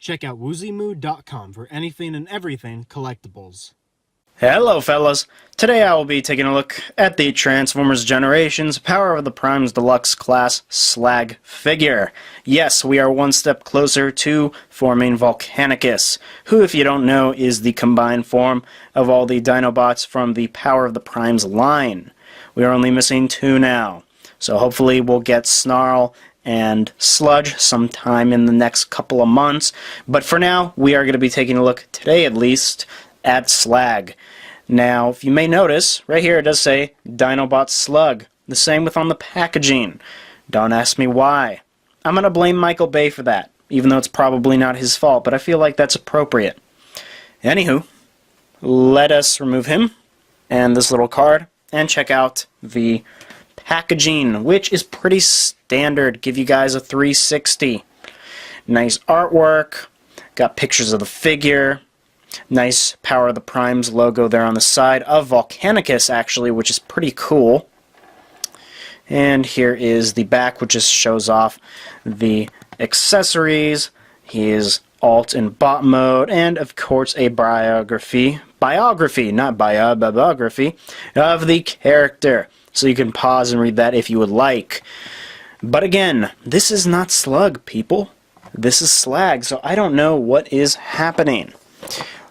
Check out woozymood.com for anything and everything collectibles. Hello fellas, today I will be taking a look at the Transformers Generations Power of the Primes Deluxe Class Slag figure. Yes, we are one step closer to forming Volcanicus, who, if you don't know, is the combined form of all the Dinobots from the Power of the Primes line. We are only missing two now, so hopefully we'll get Snarl and Sludge sometime in the next couple of months, but for now we are going to be taking a look, today at least, at Slag. Now, if you may notice, right here it does say Dinobot Slug. The same with on the packaging. Don't ask me why. I'm going to blame Michael Bay for that, even though it's probably not his fault, but I feel like that's appropriate. Anywho, let us remove him and this little card and check out the packaging, which is pretty standard. Give you guys a 360. Nice artwork. Got pictures of the figure. Nice Power of the Primes logo there on the side of Volcanicus, actually, which is pretty cool. And here is the back, which just shows off the accessories. He is alt and bot mode, and of course a biography, not biography, of the character. So you can pause and read that if you would like. But again, this is not Slug, people. This is Slag, so I don't know what is happening.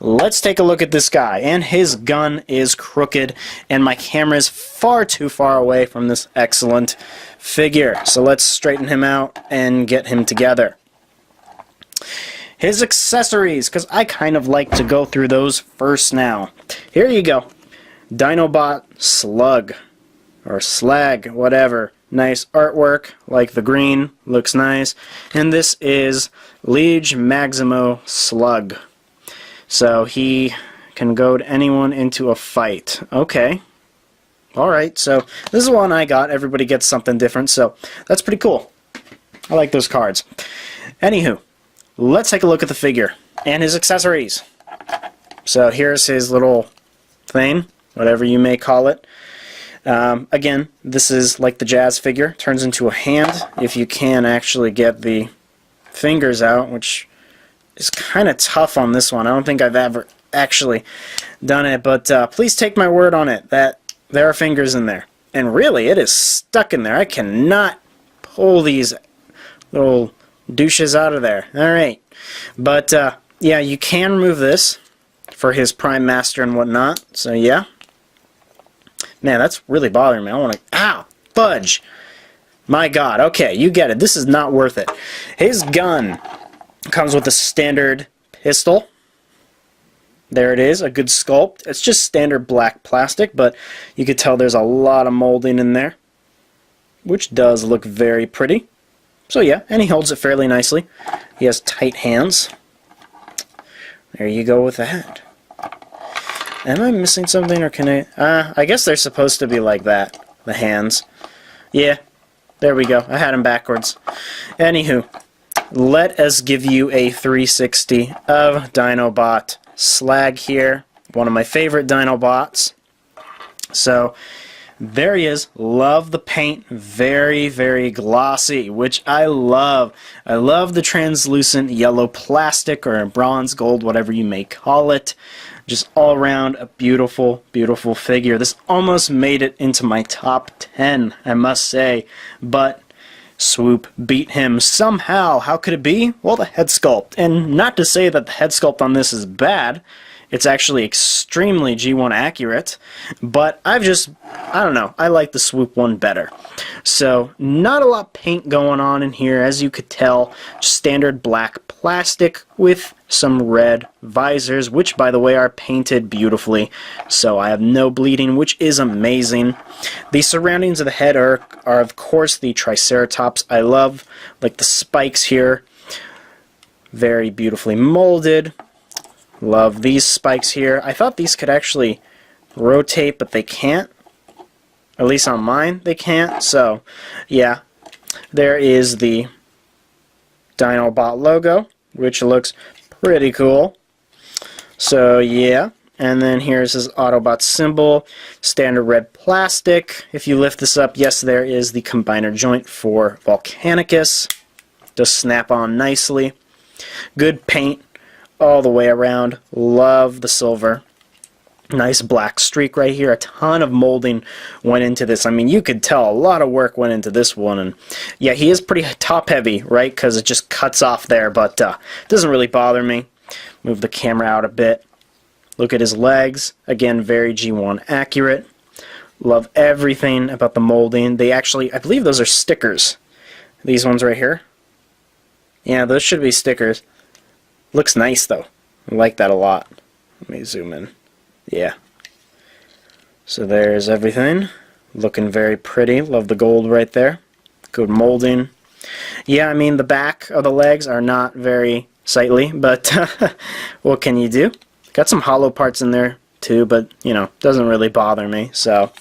Let's take a look at this guy, and his gun is crooked, and my camera is far too far away from this excellent figure. So let's straighten him out and get him together. His accessories, because I kind of like to go through those first now. Here you go. Dinobot Slug, or Slag, whatever. Nice artwork, like the green, looks nice. And this is Liege Maximo Slug. So he can goad anyone into a fight. Okay. Alright, so this is one I got. Everybody gets something different, so that's pretty cool. I like those cards. Anywho, let's take a look at the figure and his accessories. So here's his little thing, whatever you may call it. Again, this is like the Jazz figure. Turns into a hand if you can actually get the fingers out, which is kind of tough on this one. I don't think I've ever actually done it, but please take my word on it that there are fingers in there. And really, it is stuck in there. I cannot pull these little douches out of there. Alright. But, yeah, you can remove this for his Prime Master and whatnot. So, yeah. Man, that's really bothering me. I want to... Ow! Fudge! My god. Okay, you get it. This is not worth it. His gun comes with a standard pistol. There it is, a good sculpt. It's just standard black plastic, but you could tell there's a lot of molding in there, which does look very pretty. So yeah, and he holds it fairly nicely. He has tight hands. There you go with that. Am I missing something, or can I guess they're supposed to be like that, the hands. Yeah, there we go. I had them backwards. Anywho, let us give you a 360 of Dinobot Slag here. One of my favorite Dinobots. So, there he is. Love the paint. Very, very glossy, which I love. I love the translucent yellow plastic, or bronze gold, whatever you may call it. Just all around a beautiful, beautiful figure. This almost made it into my top 10, I must say. But Swoop beat him somehow. How could it be? Well, the head sculpt. And not to say that the head sculpt on this is bad. It's actually extremely G1 accurate. But I don't know, I like the Swoop one better. So, not a lot of paint going on in here, as you could tell. Just standard black plastic with some red visors, which, by the way, are painted beautifully. So I have no bleeding, which is amazing. The surroundings of the head are of course, the Triceratops. I love, like, the spikes here. Very beautifully molded. Love these spikes here. I thought these could actually rotate, but they can't. At least on mine, they can't. So, yeah. There is the Dinobot logo, which looks pretty cool. So, yeah. And then here's his Autobot symbol. Standard red plastic. If you lift this up, yes, there is the combiner joint for Volcanicus. Does snap on nicely. Good paint all the way around. Love the silver. Nice black streak right here. A ton of molding went into this. I mean, you could tell a lot of work went into this one. And yeah, he is pretty top heavy, right? Because it just cuts off there, but it doesn't really bother me. Move the camera out a bit. Look at his legs. Again, very G1 accurate. Love everything about the molding. They actually, I believe those are stickers. These ones right here. Yeah, those should be stickers. Looks nice though. I like that a lot. Let me zoom in. Yeah. So there's everything. Looking very pretty. Love the gold right there. Good molding. Yeah, I mean the back of the legs are not very sightly, but what can you do? Got some hollow parts in there too, but you know, doesn't really bother me. So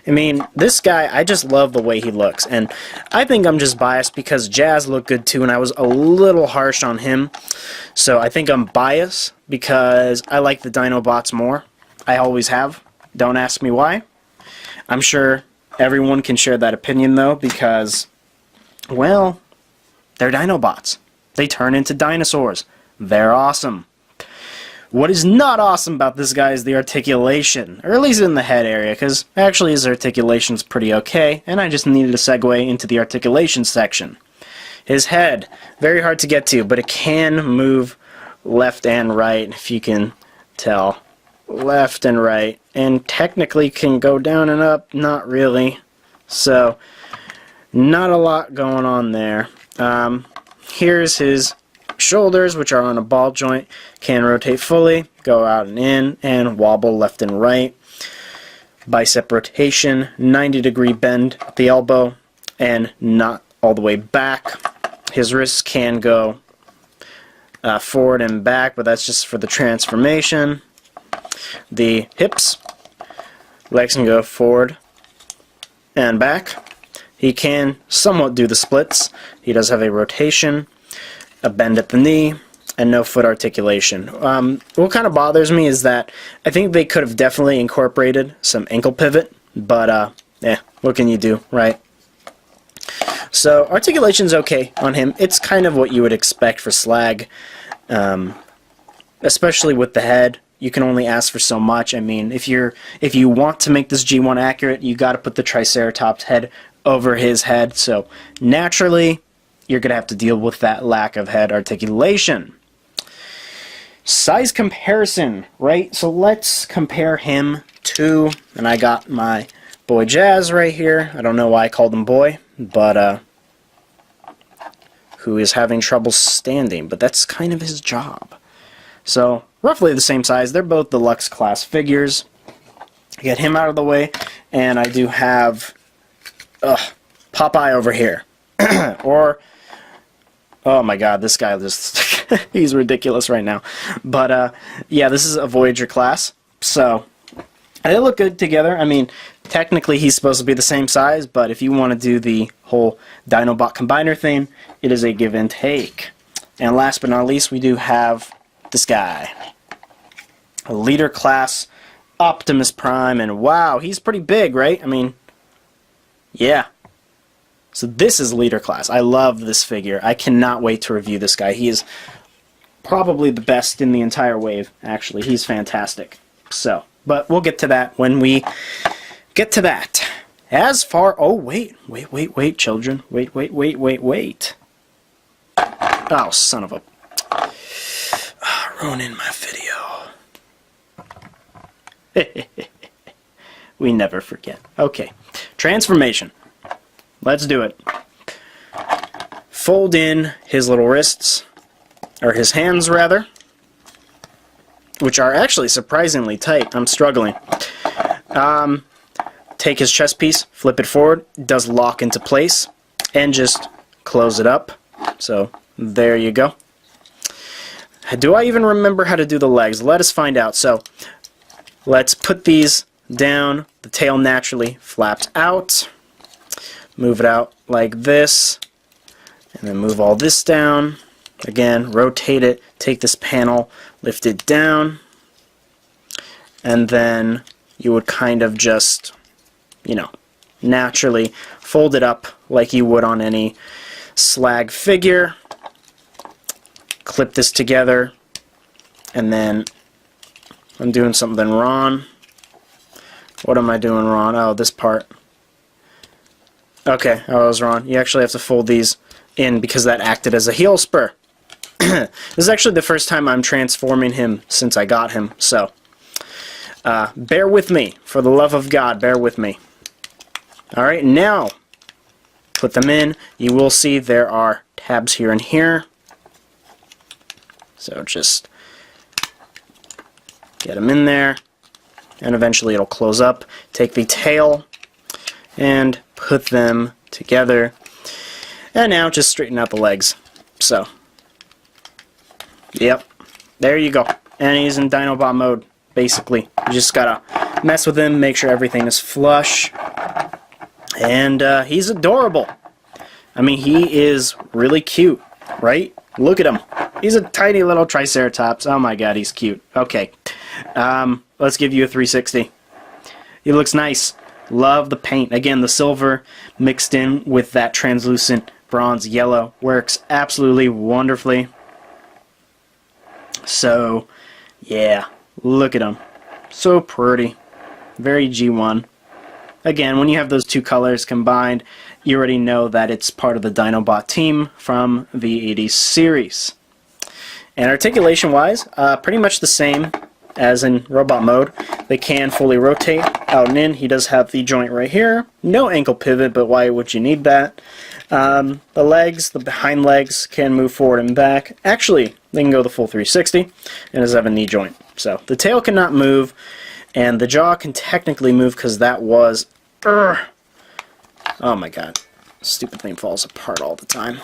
I mean, this guy, I just love the way he looks, and I think I'm just biased because Jazz looked good too, and I was a little harsh on him. So I think I'm biased because I like the Dinobots more. I always have. Don't ask me why. I'm sure everyone can share that opinion though, because, well, they're Dinobots. They turn into dinosaurs. They're awesome. What is not awesome about this guy is the articulation, or at least in the head area, because actually his articulation's pretty okay, and I just needed a segue into the articulation section. His head, very hard to get to, but it can move left and right, if you can tell. Left and right, and technically can go down and up, not really. So, not a lot going on there. Here's his shoulders, which are on a ball joint, can rotate fully, go out and in, and wobble left and right. Bicep rotation, 90-degree bend at the elbow, and not all the way back. His wrists can go forward and back, but that's just for the transformation. The hips, legs can go forward and back. He can somewhat do the splits. He does have a rotation, a bend at the knee, and no foot articulation. What kind of bothers me is that I think they could have definitely incorporated some ankle pivot, but what can you do, right? So articulation's okay on him. It's kind of what you would expect for Slag, especially with the head. You can only ask for so much. I mean, if you want to make this G1 accurate, you got to put the Triceratops head over his head. So naturally, you're going to have to deal with that lack of head articulation. Size comparison, right? So let's compare him to, and I got my boy Jazz right here. I don't know why I called him boy, but who is having trouble standing, but that's kind of his job. So roughly the same size. They're both Deluxe class figures. Get him out of the way, and I do have Popeye over here. Or, oh my god, this guy just, he's ridiculous right now. But, yeah, this is a Voyager class, so they look good together. I mean, technically he's supposed to be the same size, but if you want to do the whole Dinobot combiner thing, it is a give and take. And last but not least, we do have this guy. A leader class Optimus Prime, and wow, he's pretty big, right? I mean, yeah. So this is leader class. I love this figure. I cannot wait to review this guy. He is probably the best in the entire wave, actually. He's fantastic. So, but we'll get to that when we get to that. As far... Oh, wait, children. Wait. Oh, son of a... ruining my video. We never forget. Okay, transformation. Let's do it. Fold in his little wrists, or his hands rather, which are actually surprisingly tight. I'm struggling. Take his chest piece, flip it forward, it does lock into place, and just close it up. So there you go. Do I even remember how to do the legs? Let us find out. So let's put these down. The tail naturally flaps out. Move it out like this. And then move all this down. Again, rotate it. Take this panel, lift it down. And then you would kind of just, you know, naturally fold it up like you would on any Slag figure. clip this together, and then I'm doing something wrong. What am I doing wrong? Oh, this part. Okay, I was wrong. You actually have to fold these in because that acted as a heel spur. This is actually the first time I'm transforming him since I got him, so bear with me. For the love of God, bear with me. Alright, now put them in. You will see there are tabs here and here. So just get them in there, and eventually it'll close up. Take the tail and put them together. And now just straighten out the legs. So, yep, there you go. And he's in Dinobot mode, basically. You just gotta mess with him, make sure everything is flush. And he's adorable. I mean, he is really cute, right? Look at him. He's a tiny little Triceratops. Oh my god, he's cute. Okay, let's give you a 360. He looks nice. Love the paint. Again, the silver mixed in with that translucent bronze yellow works absolutely wonderfully. So, yeah, look at him. So pretty. Very G1. Again, when you have those two colors combined, you already know that it's part of the Dinobot team from the 80s series. And articulation-wise, pretty much the same as in robot mode. They can fully rotate out and in. He does have the joint right here. No ankle pivot, but why would you need that? The legs, the behind legs, can move forward and back. Actually, they can go the full 360, and does have a knee joint. So the tail cannot move, and the jaw can technically move because that was... Oh my god. Stupid thing falls apart all the time.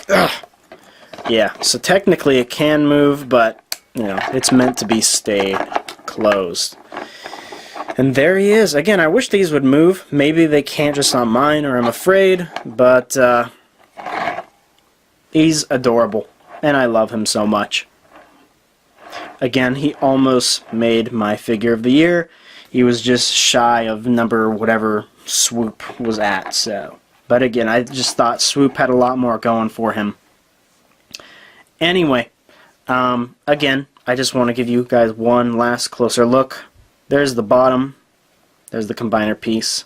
Ugh. Yeah, so technically it can move, but, you know, it's meant to be stayed closed. And there he is. Again, I wish these would move. Maybe they can't just on mine, or I'm afraid, but he's adorable, and I love him so much. Again, he almost made my figure of the year. He was just shy of number whatever Swoop was at, so. But again, I just thought Swoop had a lot more going for him. Anyway, again, I just want to give you guys one last closer look. There's the bottom. There's the combiner piece.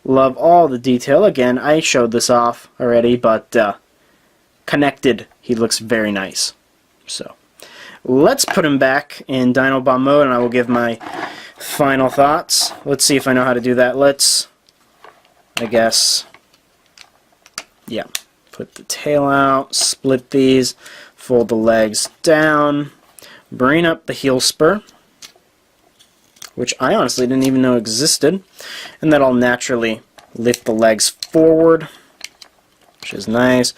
Love all the detail. Again, I showed this off already, but connected, he looks very nice. So, let's put him back in Dinobot mode, and I will give my final thoughts. Let's see if I know how to do that. Let's, I guess, yeah, put the tail out, split these, fold the legs down, bring up the heel spur, which I honestly didn't even know existed, and that'll naturally lift the legs forward, which is nice,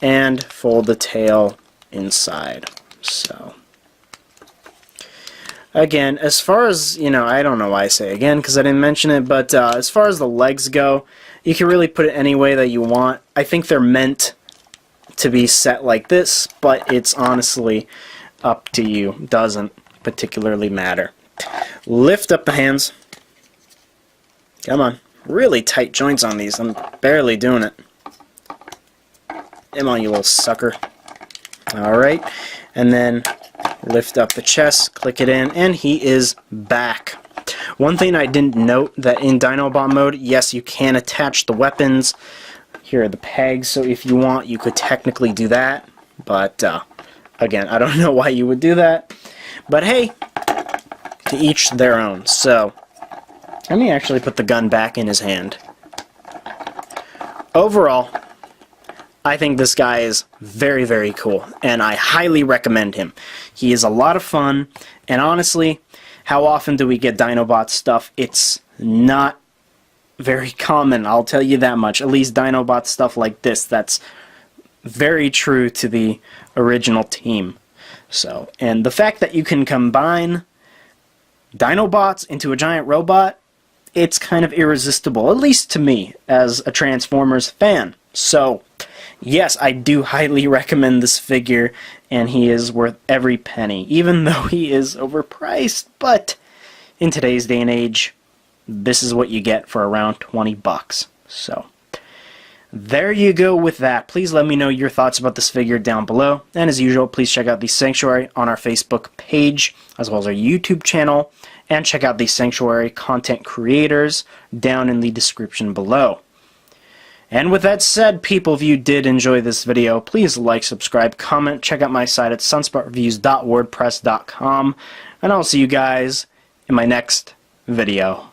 and fold the tail inside. So, again, as far as, you know, I don't know why I say again because I didn't mention it, but as far as the legs go, you can really put it any way that you want. I think they're meant to be set like this, but it's honestly up to you. Doesn't particularly matter. Lift up the hands. Come on. Really tight joints on these. I'm barely doing it. Come on, you little sucker. Alright. And then lift up the chest, click it in, and he is back. One thing I didn't note that in Dinobot mode, yes, you can attach the weapons. Here are the pegs, so if you want, you could technically do that. But, again, I don't know why you would do that. But hey, to each their own. So, let me actually put the gun back in his hand. Overall, I think this guy is very, very cool, and I highly recommend him. He is a lot of fun, and honestly, how often do we get Dinobot stuff? It's not very common, I'll tell you that much. At least Dinobot stuff like this, that's very true to the original team. So, and the fact that you can combine Dinobots into a giant robot, it's kind of irresistible, at least to me, as a Transformers fan. So, yes, I do highly recommend this figure, and he is worth every penny, even though he is overpriced, but in today's day and age, this is what you get for around 20 bucks. So, there you go with that. Please let me know your thoughts about this figure down below. And as usual, please check out the Sanctuary on our Facebook page, as well as our YouTube channel. And check out the Sanctuary content creators down in the description below. And with that said, people, if you did enjoy this video, please like, subscribe, comment, check out my site at sunspotreviewz.wordpress.com, and I'll see you guys in my next video.